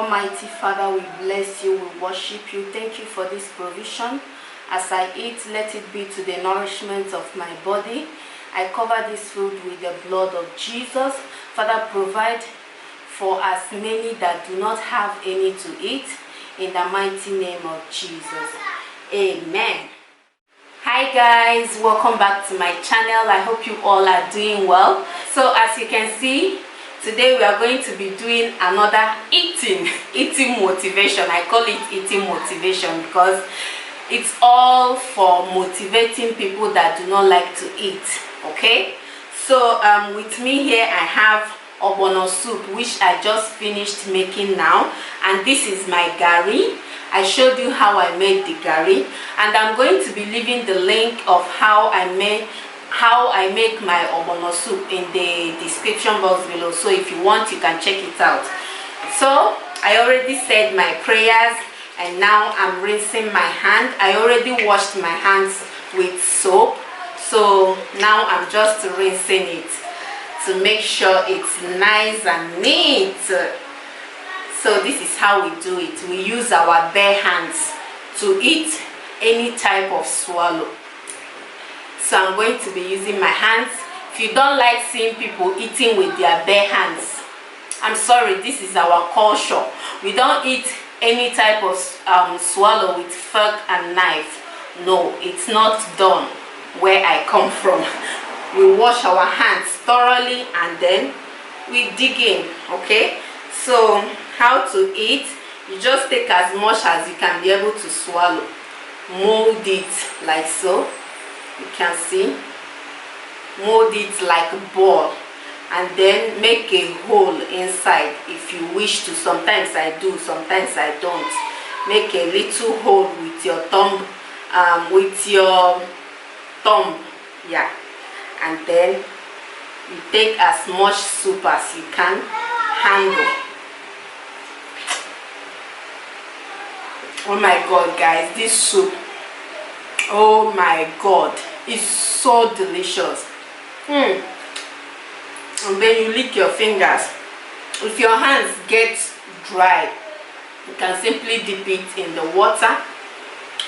Almighty Father, we bless you, we worship you. Thank you for this provision. As I eat, let it be to the nourishment of my body. I cover this food with the blood of Jesus. Father, provide for as many that do not have any to eat, in the mighty name of Jesus. Amen. Hi guys, welcome back to my channel. I hope you all are doing well. So as you can see, today we are going to be doing another eating motivation. I call it eating motivation because it's all for motivating people that do not like to eat. Okay, so with me here I have ogbono soup, which I just finished making now, and this is my garri. I showed you how I made the garri, and I'm going to be leaving the link of how I make my ogbono soup in the description box below, so if you want you can check it out. So I already said my prayers, and now I'm rinsing my hand. I already washed my hands with soap, so now I'm just rinsing it to make sure it's nice and neat. So this is how we do it. We use our bare hands to eat any type of swallow. So I'm going to be using my hands. If you don't like seeing people eating with their bare hands, I'm sorry, this is our culture. We don't eat any type of swallow with fork and knife. No, it's not done where I come from. We wash our hands thoroughly and then we dig in. Okay, so how to eat: you just take as much as you can be able to swallow, mold it like so. You can see, mold it like a ball, and then make a hole inside if you wish to. Sometimes I do, sometimes I don't. Make a little hole with your thumb, yeah, and then you take as much soup as you can handle. Oh my god guys, this soup, oh my god, it's so delicious. And then you lick your fingers. If your hands get dry, you can simply dip it in the water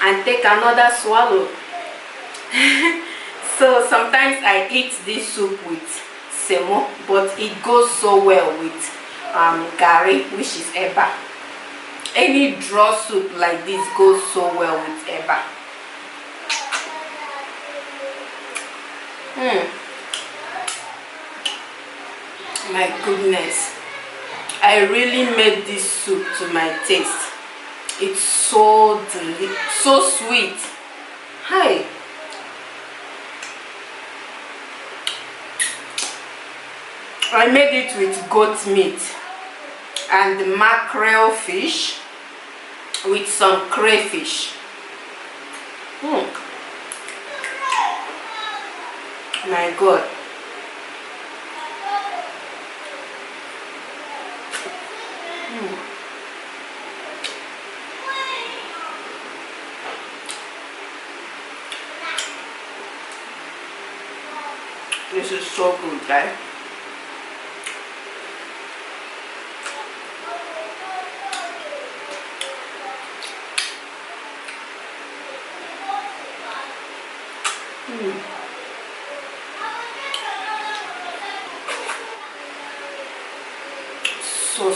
and take another swallow. So sometimes I eat this soup with semo, but it goes so well with garri, which is eba. Any draw soup like this goes so well with eba. My goodness, I really made this soup to my taste. It's so delicious, so sweet. Hi. I made it with goat meat and mackerel fish with some crayfish. My god. This is so good, guys.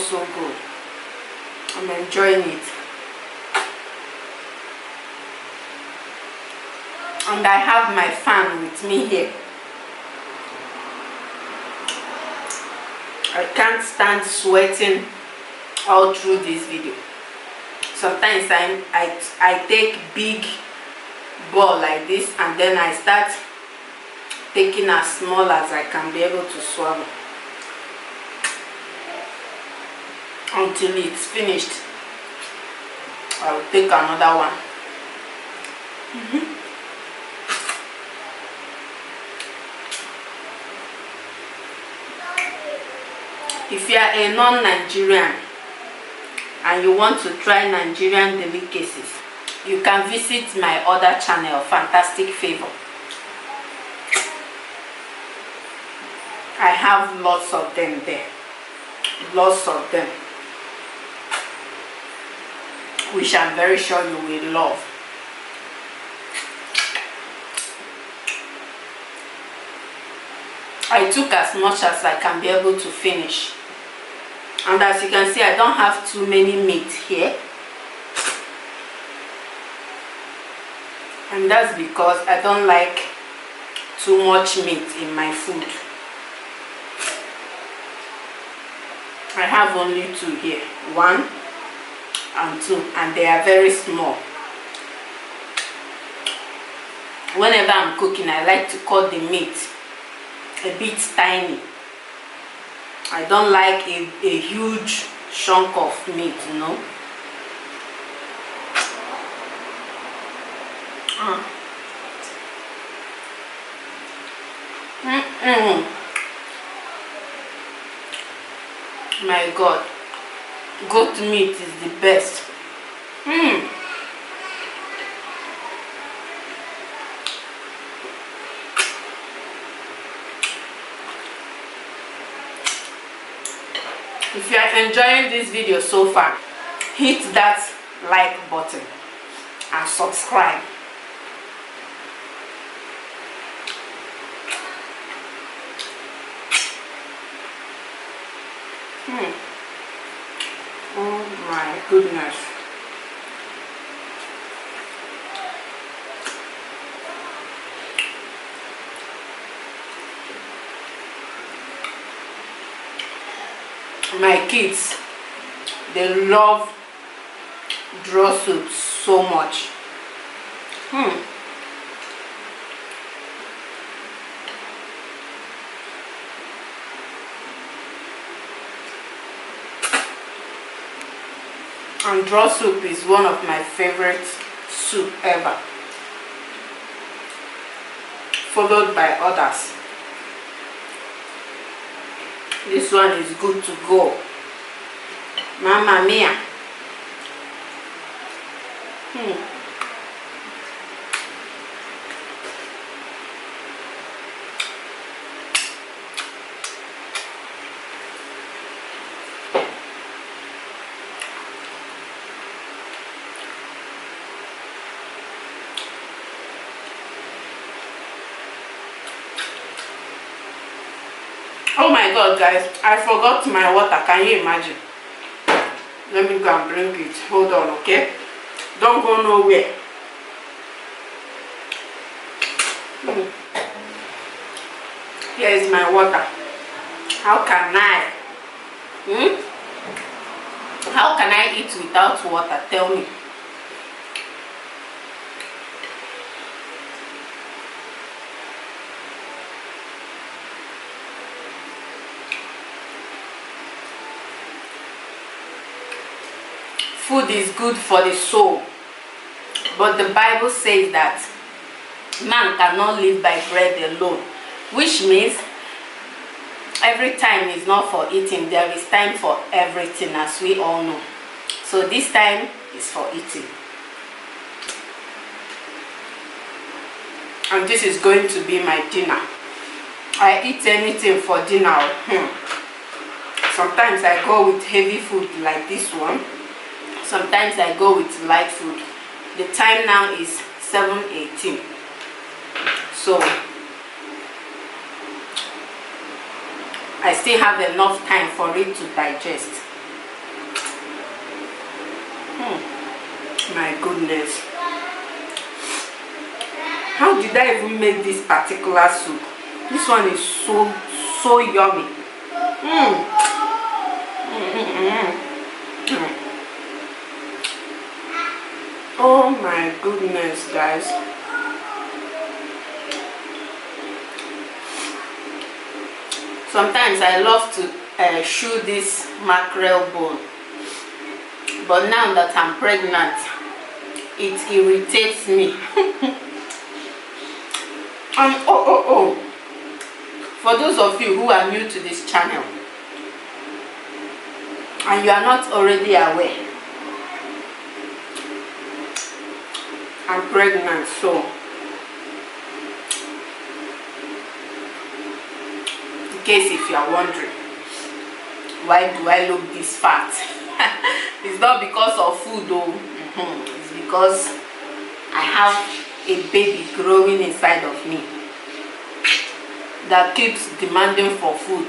So good. I'm enjoying it. And I have my fan with me here. I can't stand sweating all through this video. Sometimes I take big ball like this, and then I start taking as small as I can be able to swallow until it's finished. I will take another one. If you are a non-Nigerian and you want to try Nigerian delicacies, you can visit my other channel, Fantastic Favor. I have lots of them there. Lots of them. which I'm very sure you will love. I took as much as I can be able to finish, and as you can see, I don't have too many meat here, and that's because I don't like too much meat in my food. I have only 2 here, 1 and 2, and they are very small. Whenever I'm cooking, I like to cut the meat a bit tiny. I don't like a huge chunk of meat, you know. My God, goat meat is the best. If you are enjoying this video so far, hit that like button and subscribe. Oh my goodness. My kids, they love draw soup so much. And draw soup is one of my favorite soup ever, followed by others. This one is good to go. Mamma mia. Oh my God, guys, I forgot my water. Can you imagine? Let me go and bring it. Hold on, okay? Don't go nowhere. Here is my water. How can I? How can I eat without water? Tell me. Food is good for the soul, but the Bible says that man cannot live by bread alone, which means every time is not for eating. There is time for everything, as we all know. So this time is for eating, and this is going to be my dinner. I eat anything for dinner. Sometimes I go with heavy food like this one. Sometimes I go with light food. The time now is 7:18. So I still have enough time for it to digest. My goodness. How did I even make this particular soup? This one is so yummy. Oh my goodness, guys. Sometimes I love to chew this mackerel bone, but now that I'm pregnant, it irritates me. And for those of you who are new to this channel and you are not already aware, I'm pregnant, so in case if you are wondering, why do I look this fat? It's not because of food though. It's because I have a baby growing inside of me that keeps demanding for food.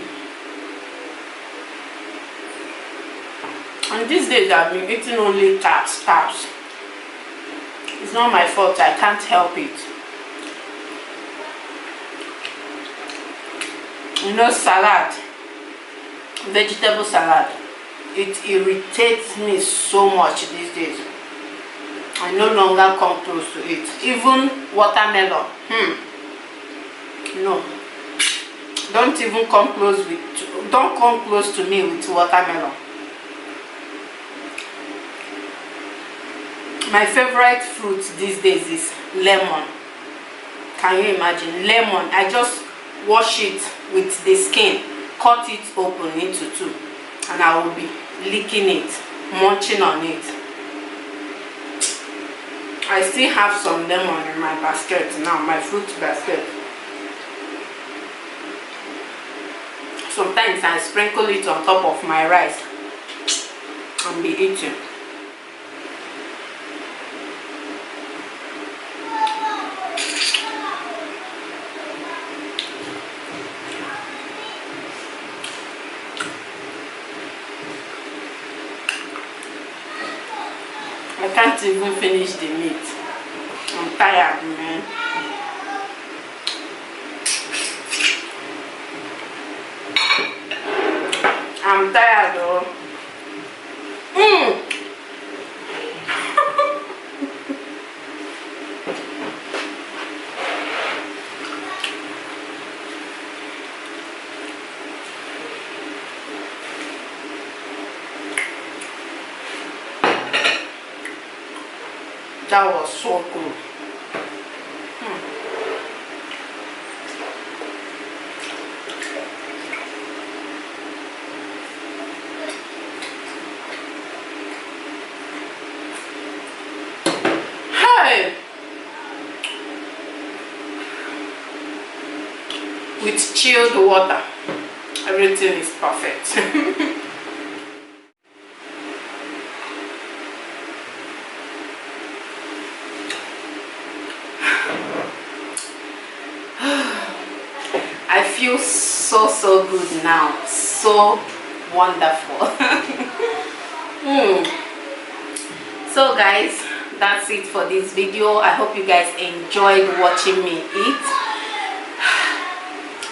And these days I've been eating only carbs. It's not my fault, I can't help it. You know, salad, vegetable salad, it irritates me so much these days. I no longer come close to it. Even watermelon, no, don't come close to me with watermelon. My favorite fruit these days is lemon. Can you imagine? Lemon, I just wash it with the skin, cut it open into two, and I will be licking it, munching on it. I still have some lemon in my basket now, my fruit basket. Sometimes I sprinkle it on top of my rice and be eating. I can't even finish the meat. I'm tired, man. I'm tired, though. That was so good. Hey! With chilled water, everything is perfect. I feel so good now, so wonderful. So guys, that's it for this video. I hope you guys enjoyed watching me eat.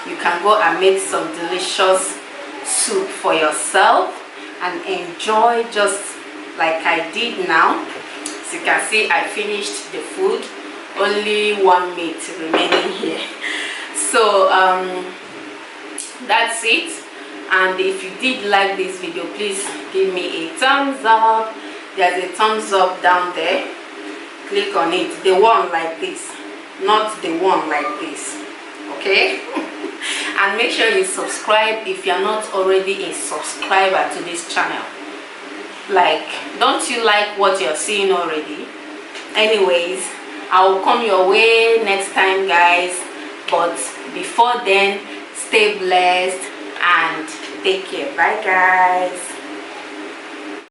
You can go and make some delicious soup for yourself and enjoy just like I did now. As you can see, I finished the food, only one meat remaining here. So that's it. And if you did like this video, please give me a thumbs up. There's a thumbs up down there, click on it, the one like this, not the one like this, okay? And make sure you subscribe if you're not already a subscriber to this channel. Like, don't you like what you're seeing already? Anyways, I'll come your way next time, guys. But before then, stay blessed and take care. Bye, guys.